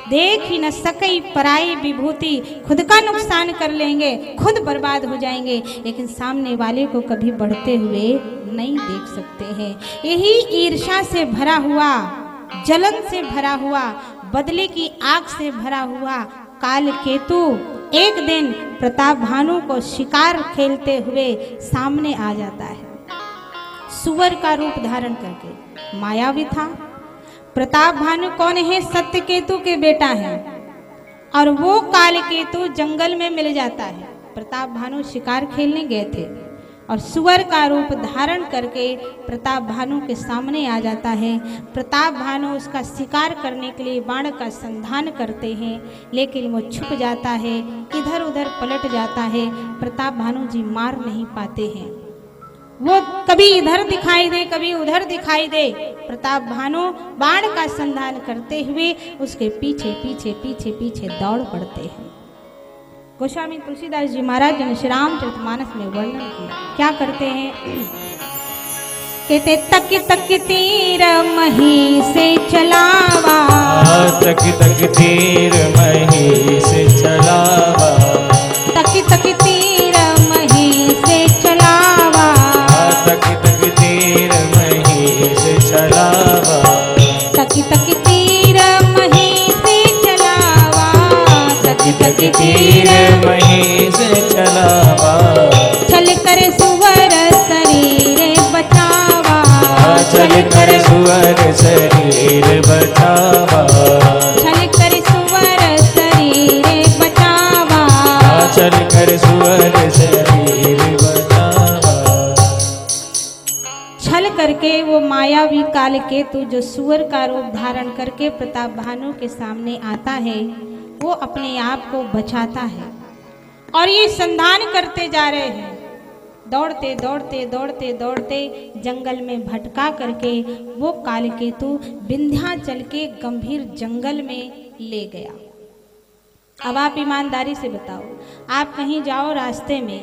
देख ही न सकई पराई विभूति, खुद का नुकसान कर लेंगे, खुद बर्बाद हो जाएंगे, लेकिन सामने वाले को कभी बढ़ते हुए नहीं देख सकते हैं। यही ईर्ष्या से भरा हुआ, जलन से भरा हुआ, बदले की आग से भरा हुआ काल केतु एक दिन प्रताप भानु को शिकार खेलते हुए सामने आ जाता है, सुअर का रूप धारण करके। मायावी था। प्रताप भानु कौन है? सत्य केतु के बेटा है, और वो काल केतु जंगल में मिल जाता है। प्रताप भानु शिकार खेलने गए थे और सुअर का रूप धारण करके प्रताप भानु के सामने आ जाता है। प्रताप भानु उसका शिकार करने के लिए बाण का संधान करते हैं, लेकिन वो छुप जाता है, इधर उधर पलट जाता है। प्रताप भानु जी मार नहीं पाते हैं। वो कभी इधर दिखाई दे, कभी उधर दिखाई दे। प्रताप भानु बाण का संधान करते हुए उसके पीछे पीछे पीछे पीछे दौड़ पड़ते हैं। गोस्वामी तुलसीदास जी महाराज ने श्री रामचरितमानस में वर्णन किया। क्या करते हैं? कहते तक तक तीर मही से चलावा, तक तक तीर मही से चलावा, तक तक तीर मही से चलावा, तक तक तीर मही से चलावा, तक तक तीर मही से चलावा, तक तक तीर मही से चलावा, छल कर सुवर शरीर बचावा, चल कर सुअर शरीर बचावा, छल कर सुवर शरीर बचावा, चल कर सुअर शरीर बचावा। छल करके वो मायावी काल केतु जो सुअर का रूप धारण करके प्रताप भानु के सामने आता है, वो अपने आप को बचाता है। और ये संधान करते जा रहे हैं, दौड़ते दौड़ते दौड़ते दौड़ते जंगल में भटका करके वो काल केतु विंध्याचल के गंभीर जंगल में ले गया। अब आप ईमानदारी से बताओ, आप कहीं जाओ रास्ते में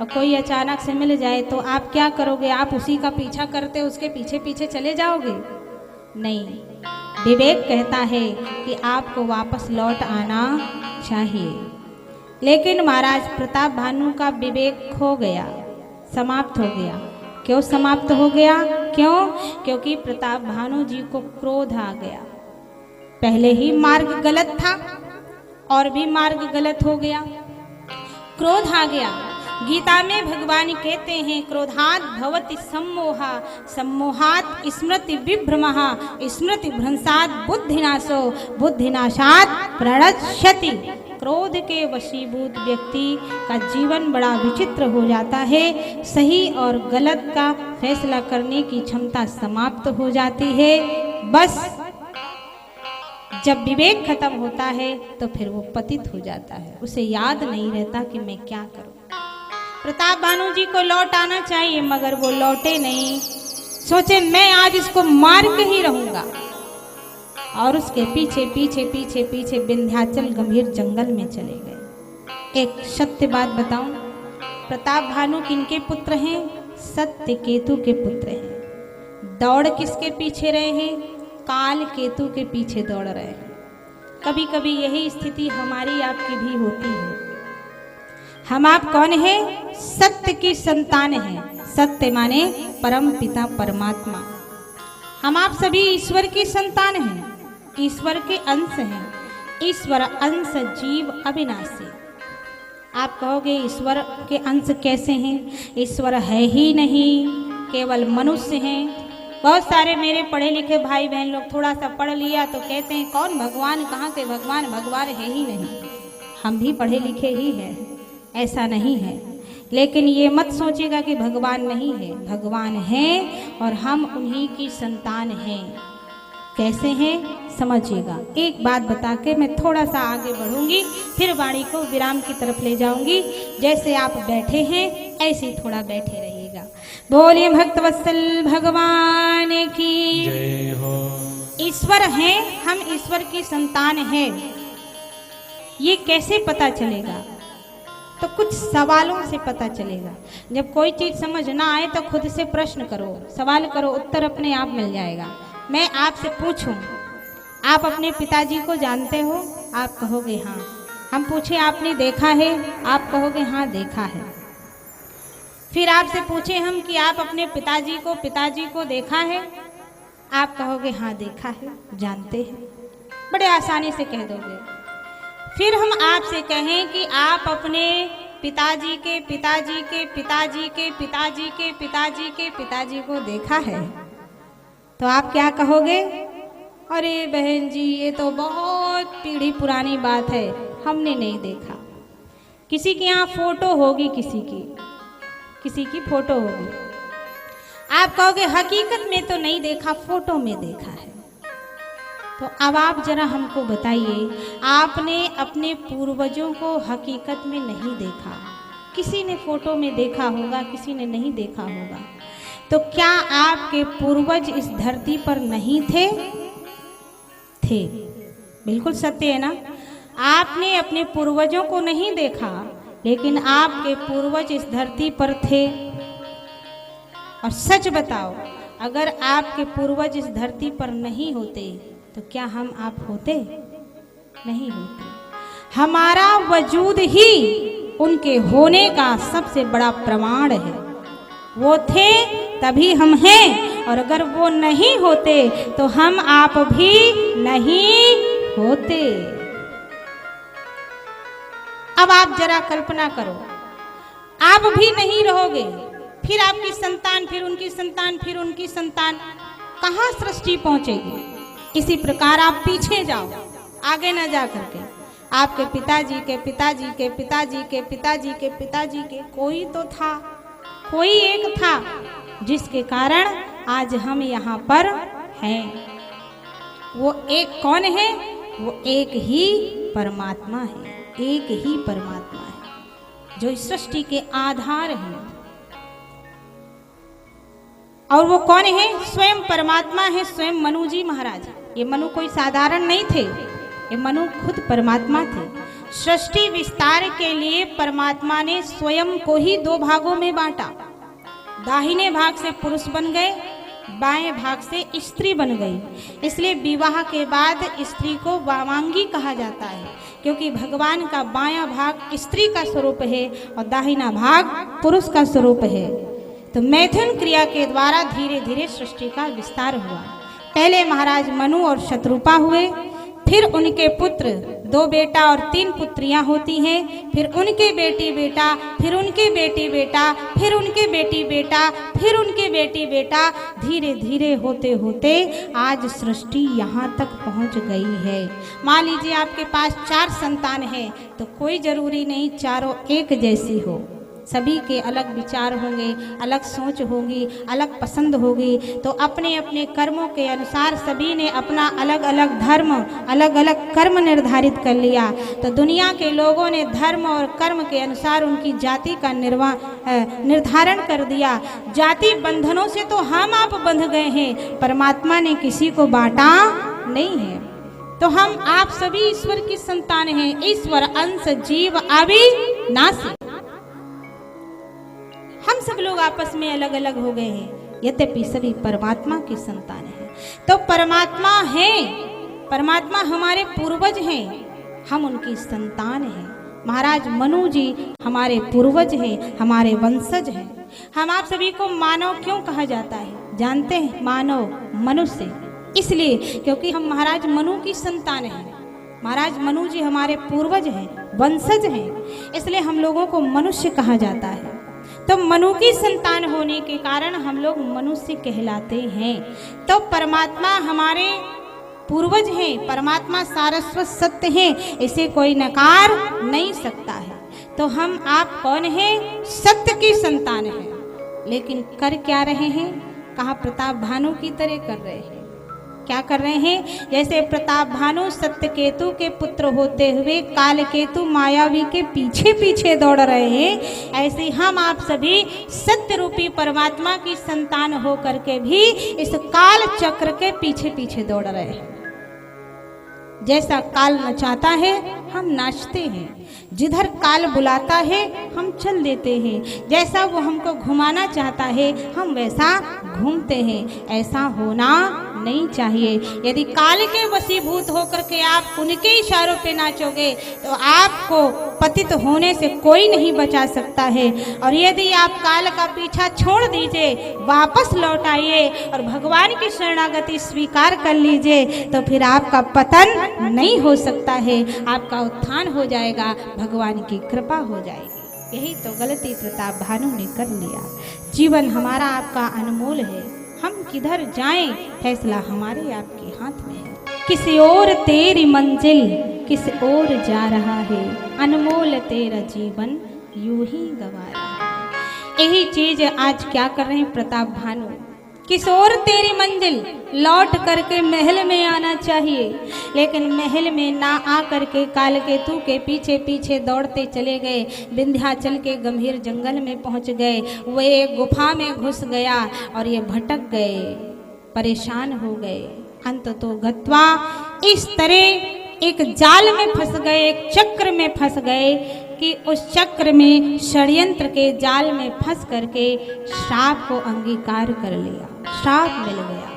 और कोई अचानक से मिल जाए तो आप क्या करोगे? आप उसी का पीछा करते उसके पीछे पीछे चले जाओगे? नहीं, विवेक कहता है कि आपको वापस लौट आना चाहिए। लेकिन महाराज प्रताप भानु का विवेक खो गया, समाप्त हो गया। क्यों समाप्त हो गया? क्यों? क्योंकि प्रताप भानु जी को क्रोध आ गया। पहले ही मार्ग गलत था और भी मार्ग गलत हो गया, क्रोध आ गया। गीता में भगवान कहते हैं क्रोधात् भवति सम्मोहा, सम्मोहात् स्मृति विभ्रमः, स्मृति भ्रंशात् बुद्धिनाशो, बुद्धिनाशात् प्रणश्यति। क्रोध के वशीभूत व्यक्ति का जीवन बड़ा विचित्र हो जाता है। सही और गलत का फैसला करने की क्षमता समाप्त हो जाती है। बस जब विवेक खत्म होता है तो फिर वो पतित हो जाता है, उसे याद नहीं रहता कि मैं क्या करूं। प्रताप भानु जी को लौट आना चाहिए, मगर वो लौटे नहीं। सोचे मैं आज इसको मार के ही रहूंगा, और उसके पीछे पीछे पीछे पीछे विंध्याचल गंभीर जंगल में चले गए। एक सत्य बात बताऊं, प्रताप भानु किनके पुत्र हैं? सत्य केतु के पुत्र हैं। दौड़ किसके पीछे रहे हैं? काल केतु के पीछे दौड़ रहे हैं। कभी कभी यही स्थिति हमारी आपकी भी होती है। हम आप कौन है? सत्य की संतान हैं। सत्य माने परम पिता परमात्मा। हम आप सभी ईश्वर की संतान हैं, ईश्वर के अंश हैं। ईश्वर अंश जीव अविनाशी। आप कहोगे ईश्वर के अंश कैसे हैं? ईश्वर है ही नहीं, केवल मनुष्य हैं। बहुत सारे मेरे पढ़े लिखे भाई बहन लोग थोड़ा सा पढ़ लिया तो कहते हैं कौन भगवान, कहाँ के भगवान, भगवान है ही नहीं। हम भी पढ़े लिखे ही हैं, ऐसा नहीं है। लेकिन ये मत सोचिएगा कि भगवान नहीं है, भगवान है और हम उन्हीं की संतान हैं। कैसे हैं समझिएगा। एक बात बता के मैं थोड़ा सा आगे बढ़ूंगी, फिर वाणी को विराम की तरफ ले जाऊंगी। जैसे आप बैठे हैं ऐसे ही थोड़ा बैठे रहिएगा। बोलिए भक्तवत्सल भगवान की जय हो। ईश्वर हैं, हम ईश्वर की संतान हैं, ये कैसे पता चलेगा? तो कुछ सवालों से पता चलेगा। जब कोई चीज़ समझ ना आए तो खुद से प्रश्न करो, सवाल करो, उत्तर अपने आप मिल जाएगा। मैं आपसे पूछूं, आप अपने पिताजी को जानते हो? आप कहोगे हाँ। हम पूछे आपने देखा है? आप कहोगे हाँ देखा है। फिर आपसे पूछे हम कि आप अपने पिताजी को देखा है? आप कहोगे हाँ देखा है, जानते हैं, बड़े आसानी से कह दोगे। फिर हम आपसे कहें कि आप अपने पिताजी के पिताजी के पिताजी के पिताजी के पिताजी के पिताजी को देखा है, तो आप क्या कहोगे? अरे बहन जी, ये तो बहुत पीढ़ी पुरानी बात है, हमने नहीं देखा। किसी के यहाँ फोटो होगी, किसी की फोटो होगी। आप कहोगे हकीकत में तो नहीं देखा, फोटो में देखा है। तो अब आप जरा हमको बताइए, आपने अपने पूर्वजों को हकीकत में नहीं देखा, किसी ने फोटो में देखा होगा, किसी ने नहीं देखा होगा, तो क्या आपके पूर्वज इस धरती पर नहीं थे? थे, बिल्कुल सत्य है ना। आपने अपने पूर्वजों को नहीं देखा, लेकिन आपके पूर्वज इस धरती पर थे। और सच बताओ, अगर आपके पूर्वज इस धरती पर नहीं होते तो क्या हम आप होते? नहीं होते। हमारा वजूद ही उनके होने का सबसे बड़ा प्रमाण है। वो थे तभी हम हैं, और अगर वो नहीं होते तो हम आप भी नहीं होते। अब आप जरा कल्पना करो, आप भी नहीं रहोगे, फिर आपकी संतान, फिर उनकी संतान, फिर उनकी संतान, कहाँ सृष्टि पहुंचेगी? इसी प्रकार आप पीछे जाओ, आगे ना जा करके आपके पिताजी के पिताजी के पिताजी के पिताजी के पिताजी के कोई तो था, कोई एक था जिसके कारण आज हम यहाँ पर हैं। वो एक कौन है? वो एक ही परमात्मा है, एक ही परमात्मा है जो इस सृष्टि के आधार हैं। और वो कौन है? स्वयं परमात्मा है, स्वयं मनु जी महाराज। ये मनु कोई साधारण नहीं थे, ये मनु खुद परमात्मा थे। सृष्टि विस्तार के लिए परमात्मा ने स्वयं को ही दो भागों में बांटा। दाहिने भाग से पुरुष बन गए, बाएं भाग से स्त्री बन गई। इसलिए विवाह के बाद स्त्री को वामांगी कहा जाता है, क्योंकि भगवान का बायां भाग स्त्री का स्वरूप है और दाहिना भाग पुरुष का स्वरूप है। तो मैथुन क्रिया के द्वारा धीरे धीरे सृष्टि का विस्तार हुआ। पहले महाराज मनु और शत्रुपा हुए, फिर उनके पुत्र, 2 बेटा और 3 पुत्रियां होती हैं, फिर उनके बेटी बेटा, फिर उनके बेटी बेटा, फिर उनके बेटी बेटा, फिर उनके बेटी बेटा, धीरे धीरे होते होते आज सृष्टि यहाँ तक पहुँच गई है। मान लीजिए आपके पास 4 संतान हैं, तो कोई जरूरी नहीं चारों एक जैसी हो। सभी के अलग विचार होंगे, अलग सोच होगी, अलग पसंद होगी। तो अपने अपने कर्मों के अनुसार सभी ने अपना अलग अलग धर्म, अलग अलग कर्म निर्धारित कर लिया। तो दुनिया के लोगों ने धर्म और कर्म के अनुसार उनकी जाति का निर्धारण कर दिया। जाति बंधनों से तो हम आप बंध गए हैं, परमात्मा ने किसी को बांटा नहीं है। तो हम आप सभी ईश्वर की संतान हैं। ईश्वर अंश जीव अविनाशी। हम सब लोग आपस में अलग अलग हो गए हैं, यद्यपि सभी परमात्मा की संतान हैं। तो परमात्मा है, परमात्मा हमारे पूर्वज हैं, हम उनकी संतान हैं। महाराज मनु जी हमारे पूर्वज हैं, हमारे वंशज हैं। हम आप सभी को मानव क्यों कहा जाता है? जानते हैं? मानव, मनुष्य, इसलिए क्योंकि हम महाराज मनु की संतान हैं। महाराज मनु जी हमारे पूर्वज हैं, वंशज हैं, इसलिए हम लोगों को मनुष्य कहा जाता है। तो मनु की संतान होने के कारण हम लोग मनुष्य कहलाते हैं। तो परमात्मा हमारे पूर्वज हैं, परमात्मा सारस्वत सत्य हैं, इसे कोई नकार नहीं सकता है। तो हम आप कौन हैं? सत्य की संतान हैं। लेकिन कर क्या रहे हैं? कहाँ प्रताप भानु की तरह कर रहे हैं। क्या कर रहे हैं? जैसे प्रताप भानु सत्यकेतु के पुत्र होते हुए काल केतु मायावी के पीछे पीछे दौड़ रहे हैं, ऐसे हम आप सभी सत्य रूपी परमात्मा की संतान हो करके भी इस काल चक्र के पीछे पीछे दौड़ रहे हैं। जैसा काल नचाता है हम नाचते हैं, जिधर काल बुलाता है हम चल देते हैं, जैसा वो हमको घुमाना चाहता है हम वैसा घूमते हैं। ऐसा होना नहीं चाहिए। यदि काल के वशीभूत होकर के आप उनके इशारों पे नाचोगे तो आपको पतित होने से कोई नहीं बचा सकता है। और यदि आप काल का पीछा छोड़ दीजिए, वापस लौट आइए और भगवान की शरणागति स्वीकार कर लीजिए तो फिर आपका पतन नहीं हो सकता है, आपका उत्थान हो जाएगा, भगवान की कृपा हो जाएगी। यही तो गलती प्रताप भानु ने कर लिया। जीवन हमारा आपका अनमोल है, हम किधर जाएं फैसला हमारे आपके हाथ में है। किसी और तेरी मंजिल किसी और जा रहा है, अनमोल तेरा जीवन यूं ही गवा रहा है। यही चीज आज क्या कर रहे हैं प्रताप भानु, किस और तेरी मंजिल, लौट करके महल में आना चाहिए, लेकिन महल में ना आ करके कालकेतु के पीछे पीछे दौड़ते चले गए। विंध्याचल के गंभीर जंगल में पहुंच गए, वो एक गुफा में घुस गया और ये भटक गए, परेशान हो गए। अंत तो गत्वा इस तरह एक जाल में फंस गए, एक चक्र में फंस गए कि उस चक्र में षड्यंत्र के जाल में फंस करके श्राप को अंगीकार कर लिया, श्राप मिल गया।